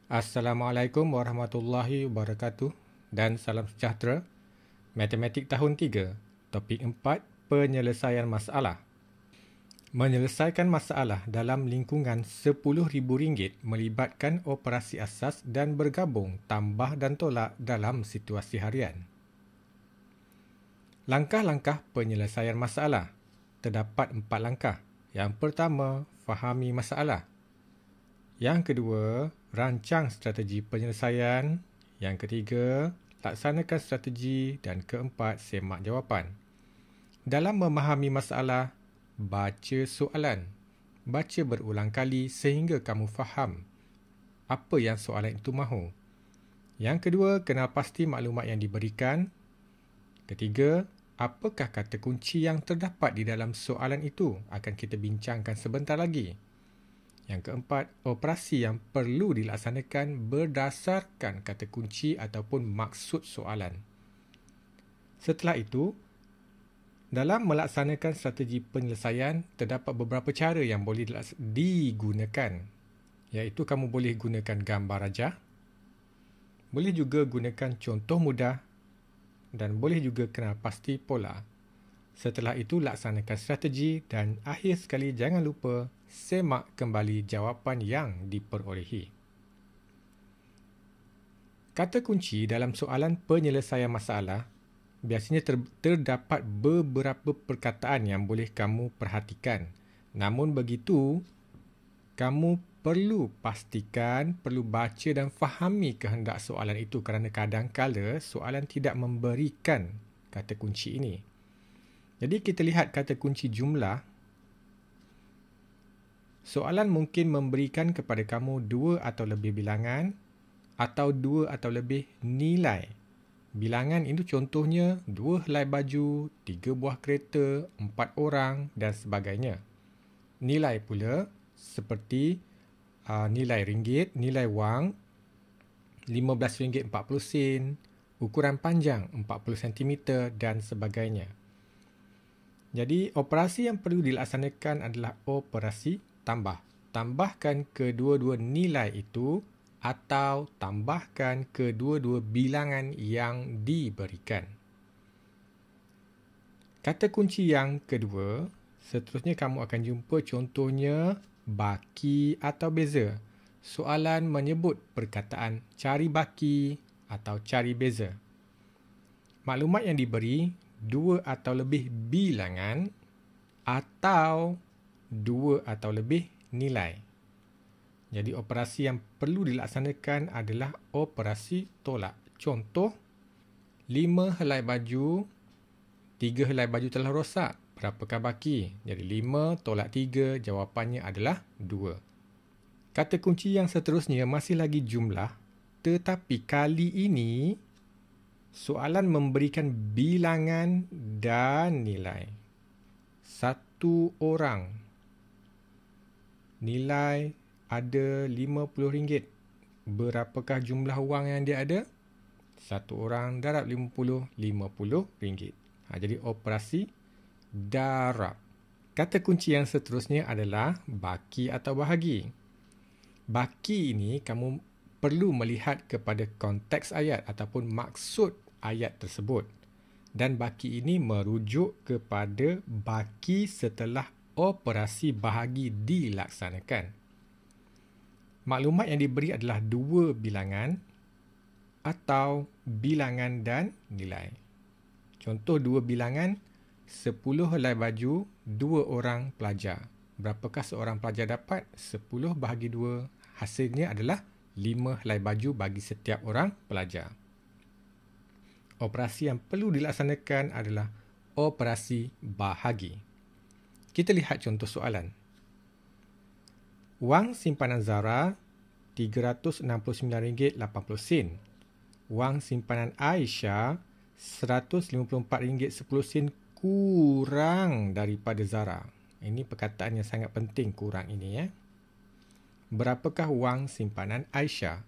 Assalamualaikum warahmatullahi wabarakatuh dan salam sejahtera. Matematik tahun 3, topik 4, penyelesaian masalah. Menyelesaikan masalah dalam lingkungan RM10,000 melibatkan operasi asas dan bergabung, tambah dan tolak dalam situasi harian. Langkah-langkah penyelesaian masalah. Terdapat 4 langkah. Yang pertama, fahami masalah. Yang kedua, rancang strategi penyelesaian. Yang ketiga, laksanakan strategi. Dan keempat, semak jawapan. Dalam memahami masalah, baca soalan. Baca berulang kali sehingga kamu faham apa yang soalan itu mahu. Yang kedua, kenal pasti maklumat yang diberikan. Ketiga, apakah kata kunci yang terdapat di dalam soalan itu akan kita bincangkan sebentar lagi. Yang keempat, operasi yang perlu dilaksanakan berdasarkan kata kunci ataupun maksud soalan. Setelah itu, dalam melaksanakan strategi penyelesaian, terdapat beberapa cara yang boleh digunakan. Iaitu kamu boleh gunakan gambar rajah, boleh juga gunakan contoh mudah dan boleh juga kenal pasti pola. Setelah itu, laksanakan strategi dan akhir sekali jangan lupa semak kembali jawapan yang diperolehi. Kata kunci dalam soalan penyelesaian masalah biasanya terdapat beberapa perkataan yang boleh kamu perhatikan. Namun begitu, kamu perlu pastikan, perlu baca dan fahami kehendak soalan itu kerana kadang-kala soalan tidak memberikan kata kunci ini. Jadi kita lihat kata kunci jumlah. Soalan mungkin memberikan kepada kamu 2 atau lebih bilangan atau 2 atau lebih nilai. Bilangan itu contohnya 2 helai baju, 3 buah kereta, 4 orang dan sebagainya. Nilai pula seperti nilai ringgit, nilai wang RM15.40, ukuran panjang 40 cm dan sebagainya. Jadi, operasi yang perlu dilaksanakan adalah operasi tambah. Tambahkan kedua-dua nilai itu atau tambahkan kedua-dua bilangan yang diberikan. Kata kunci yang kedua, seterusnya kamu akan jumpa contohnya baki atau beza. Soalan menyebut perkataan cari baki atau cari beza. Maklumat yang diberi 2 atau lebih bilangan atau 2 atau lebih nilai. Jadi operasi yang perlu dilaksanakan adalah operasi tolak. Contoh, 5 helai baju, 3 helai baju telah rosak. Berapakah baki? Jadi 5 tolak 3, jawapannya adalah 2. Kata kunci yang seterusnya masih lagi jumlah, tetapi kali ini soalan memberikan bilangan dan nilai. 1 orang. Nilai ada RM50. Berapakah jumlah wang yang dia ada? 1 orang darab 50, RM50. Jadi operasi darab. Kata kunci yang seterusnya adalah baki atau bahagi. Baki ini kamu perlu melihat kepada konteks ayat ataupun maksud ayat tersebut. Dan baki ini merujuk kepada baki setelah operasi bahagi dilaksanakan. Maklumat yang diberi adalah 2 bilangan atau bilangan dan nilai. Contoh 2 bilangan, 10 helai baju, 2 orang pelajar. Berapakah seorang pelajar dapat? 10 bahagi 2, hasilnya adalah 5 helai baju bagi setiap orang pelajar. Operasi yang perlu dilaksanakan adalah operasi bahagi. Kita lihat contoh soalan. Wang simpanan Zara RM369.80. Wang simpanan Aisyah RM154.10 kurang daripada Zara. Ini perkataan yang sangat penting, kurang ini ya. Berapakah wang simpanan Aisyah?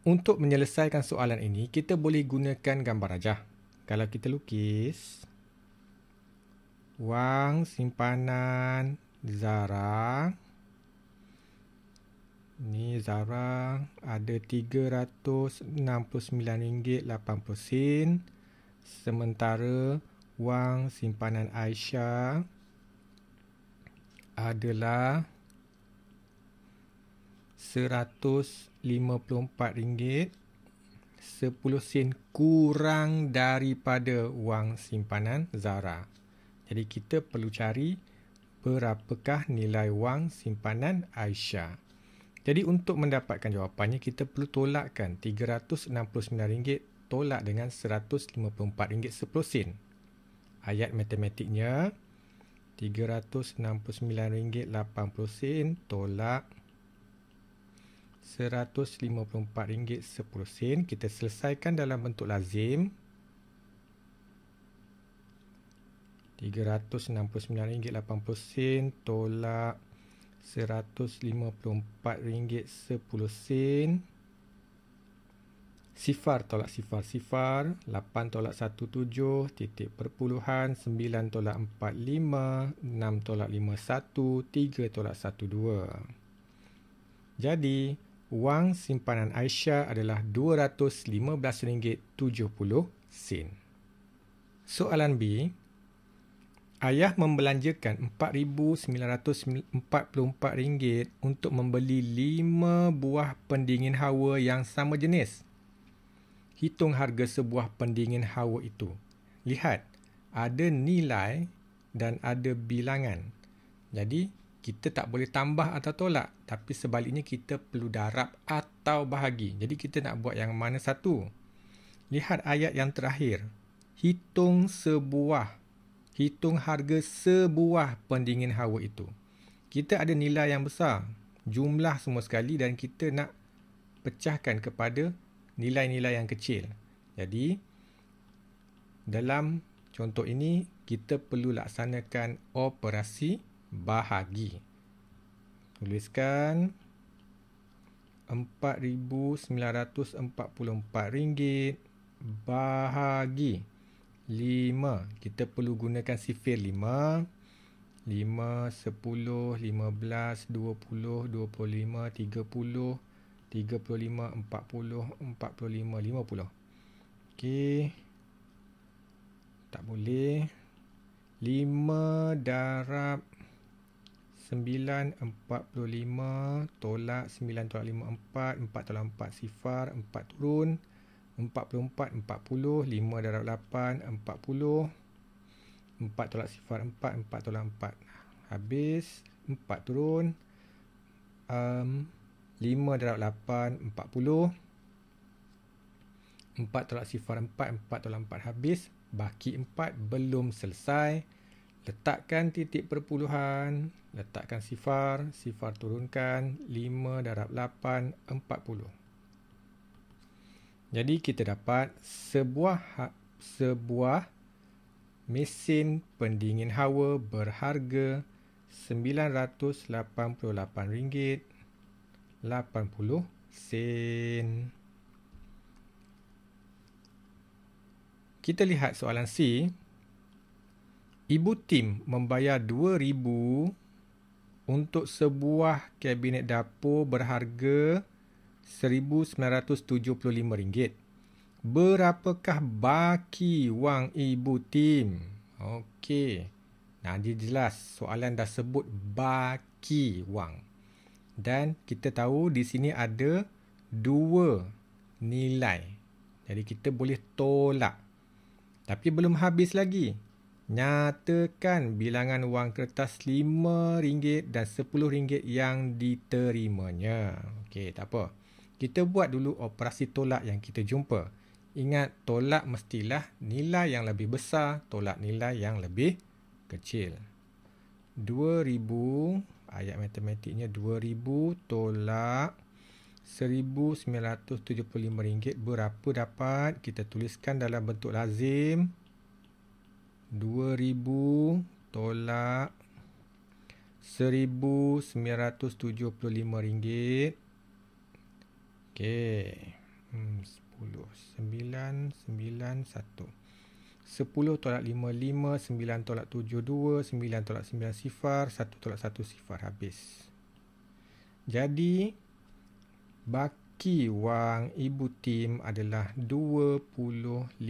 Untuk menyelesaikan soalan ini, kita boleh gunakan gambar rajah. Kalau kita lukis, wang simpanan Zara Ni Zara ada RM369.80. Sementara wang simpanan Aisyah adalah RM154.10 kurang daripada wang simpanan Zara. Jadi kita perlu cari berapakah nilai wang simpanan Aisyah. Jadi untuk mendapatkan jawapannya, kita perlu tolakkan RM369 tolak dengan RM154.10. Ayat matematiknya RM369.80 tolak RM154.10. Kita selesaikan dalam bentuk lazim. RM369.80 tolak RM154.10. Sifar tolak sifar. 8 tolak 17, titik perpuluhan, 9 tolak 45, 6 tolak 51, 3 tolak 12. Jadi, wang simpanan Aisyah adalah RM215.70. Soalan B. Ayah membelanjakan RM4,944 untuk membeli 5 buah pendingin hawa yang sama jenis. Hitung harga sebuah pendingin hawa itu. Lihat, ada nilai dan ada bilangan. Jadi, kita tak boleh tambah atau tolak. Tapi sebaliknya kita perlu darab atau bahagi. Jadi, kita nak buat yang mana satu? Lihat ayat yang terakhir. Hitung harga sebuah pendingin hawa itu. Kita ada nilai yang besar, jumlah semua sekali, dan kita nak pecahkan kepada nilai-nilai yang kecil. Jadi, dalam contoh ini, kita perlu laksanakan operasi bahagi. Tuliskan RM4,944 bahagi 5. Kita perlu gunakan sifir 5. 5, 10, 15, 20, 25, 30, 35, 40, 45, 50. Okey. Tak boleh. 5 darab 9, 45. Tolak 9 tolak 5, 4. 4 tolak 4, sifar. 4 turun. 44, 40. 5 darab 8, 40. 4 tolak sifar 4, 4 tolak 4. Habis. 4 turun. 5 darab 8, 40. 4 tolak sifar 4, 4 tolak 4. Habis. Baki 4 belum selesai. Letakkan titik perpuluhan. Letakkan sifar. Sifar turunkan. 5 darab 8, 40. Jadi kita dapat sebuah mesin pendingin hawa berharga RM988.80. Kita lihat soalan C. Ibu Tim membayar RM2,000 untuk sebuah kabinet dapur berharga RM1,975. Berapakah baki wang Ibu Tim? Okey. Nah, dia jelas. Soalan dah sebut baki wang. Dan kita tahu di sini ada 2 nilai. Jadi kita boleh tolak. Tapi belum habis lagi. Nyatakan bilangan wang kertas RM5 dan RM10 yang diterimanya. Okey, tak apa. Kita buat dulu operasi tolak yang kita jumpa. Ingat, tolak mestilah nilai yang lebih besar, tolak nilai yang lebih kecil. 2,000, ayat matematiknya 2,000 tolak RM1,975. Berapa dapat? Kita tuliskan dalam bentuk lazim. 2,000 tolak RM1,975. Okey. 10, 9, 9, 1. 10 tolak 5, 5. 9 tolak 7, 2. 9 tolak 9, sifar. 1 tolak 1, sifar. Habis. Jadi, Baki wang Ibu Tim adalah RM25.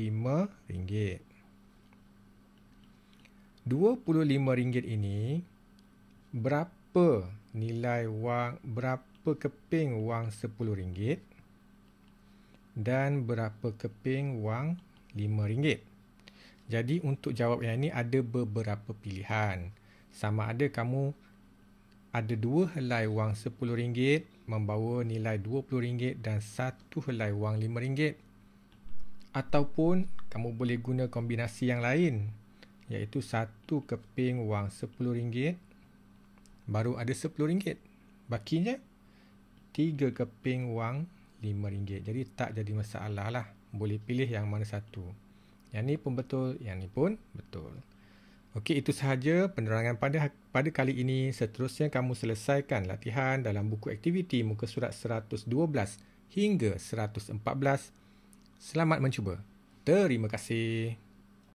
RM25 ini berapa nilai wang, berapa keping wang RM10 dan berapa keping wang RM5. Jadi untuk jawab yang ini ada beberapa pilihan. Sama ada kamu ada 2 helai wang RM10 membawa nilai RM20 dan 1 helai wang RM5. Ataupun kamu boleh guna kombinasi yang lain, iaitu 1 keping wang RM10 baru ada RM10. Bakinya 3 keping wang RM5. Jadi tak jadi masalah lah. Boleh pilih yang mana satu. Yang ni pun betul, yang ni pun betul. Okey, itu sahaja penerangan pada kali ini. Seterusnya kamu selesaikan latihan dalam buku aktiviti muka surat 112 hingga 114. Selamat mencuba. Terima kasih.